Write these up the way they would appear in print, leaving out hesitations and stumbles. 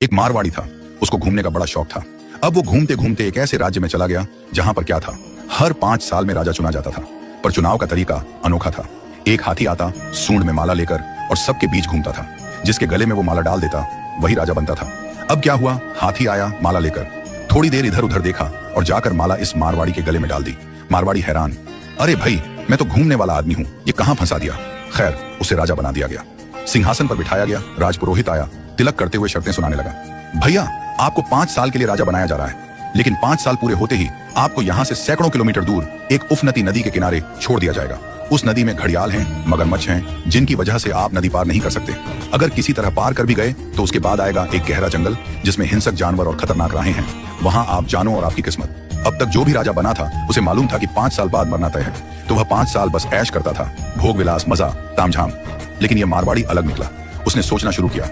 एक मारवाड़ी था, उसको घूमने का बड़ा शौक था। अब वो घूमते घूमते एक ऐसे राज्य में चला गया जहां पर क्या था, हर 5 साल में राजा चुना जाता था। पर चुनाव का तरीका अनोखा था। एक हाथी आता सूंड में माला लेकर और सबके बीच घूमता था। जिसके गले में वो माला डाल देता वही राजा बनता था। अब क्या हुआ, हाथी आया माला लेकर, थोड़ी देर इधर उधर देखा और जाकर माला इस मारवाड़ी के गले में डाल दी। मारवाड़ी हैरान, अरे भाई मैं तो घूमने वाला आदमी हूं, ये कहां फंसा दिया। खैर उसे राजा बना दिया गया, सिंहासन पर बिठाया गया। राजपुरोहित आया, तिलक करते हुए शर्तें सुनाने लगा। भैया आपको 5 साल के लिए राजा बनाया जा रहा है, लेकिन 5 साल पूरे होते ही आपको यहाँ से सैकड़ों किलोमीटर दूर एक उफनती नदी के किनारे छोड़ दिया जाएगा। उस नदी में घड़ियाल हैं, मगरमच्छ हैं, जिनकी वजह से आप नदी पार नहीं कर सकते। अगर किसी तरह पार कर भी गए तो उसके बाद आएगा एक गहरा जंगल जिसमें हिंसक जानवर और खतरनाक राहें हैं। वहां आप जानो और आपकी किस्मत। अब तक जो भी राजा बना था उसे मालूम था कि 5 साल बाद मरना तय है, तो वह 5 साल बस ऐश करता था, भोग विलास, मजा, तामझाम। लेकिन यह मारवाड़ी अलग निकला। उसने सोचना शुरू किया,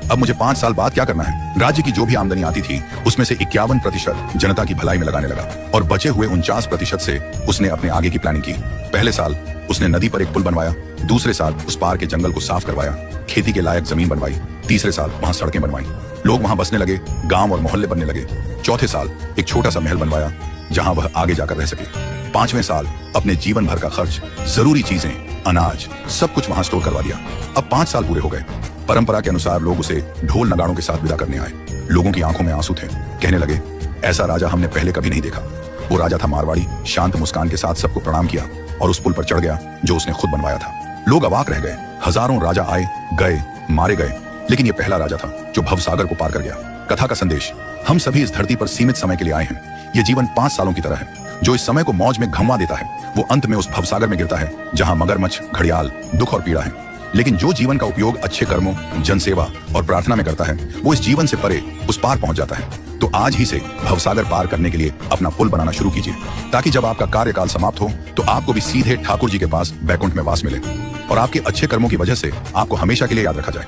अब मुझे 5 साल बाद क्या करना है। राज्य की जो भी आमदनी आती थी उसमें से 51% जनता की भलाई में लगाने लगा और बचे हुए 49% से उसने अपने आगे की प्लानिंग की। पहले साल उसने नदी पर एक पुल बनवाया, दूसरे साल उस पार के जंगल को साफ करवाया, खेती के लायक जमीन बनवाई, तीसरे साल वहां सड़कें बनवाई, लोग वहां बसने लगे, गांव और मोहल्ले बनने लगे। चौथे साल एक छोटा सा महल बनवाया जहां वह आगे जाकर रह सके। 5वें साल अपने जीवन भर का खर्च, जरूरी चीजें, अनाज, सब कुछ वहां स्टोर करवा दिया। अब 5 साल पूरे हो गए। परंपरा के अनुसार लोग उसे ढोल नगाड़ों के साथ विदा करने आए। लोगों की आंखों में आंसू थे, कहने लगे ऐसा राजा हमने पहले कभी नहीं देखा। वो राजा था मारवाड़ी, शांत मुस्कान के साथ सबको प्रणाम किया और उस पुल पर चढ़ गया जो उसने खुद बनवाया था। लोग अवाक रह गए। हजारों राजा आए गए, मारे गए, लेकिन ये पहला राजा था जो भवसागर को पार कर गया। कथा का संदेश, हम सभी इस धरती पर सीमित समय के लिए आए हैं। ये जीवन 5 सालों की तरह है। जो इस समय को मौज में घमवा देता है वो अंत में उस भवसागर में गिरता है जहां मगरमच्छ, घड़ियाल, दुख और पीड़ा है। लेकिन जो जीवन का उपयोग अच्छे कर्मों, जनसेवा और प्रार्थना में करता है वो इस जीवन से परे उस पार पहुंच जाता है। तो आज ही से भवसागर पार करने के लिए अपना पुल बनाना शुरू कीजिए, ताकि जब आपका कार्यकाल समाप्त हो तो आपको भी सीधे ठाकुर जी के पास बैकुंठ में वास मिले और आपके अच्छे कर्मों की वजह से आपको हमेशा के लिए याद रखा जाए।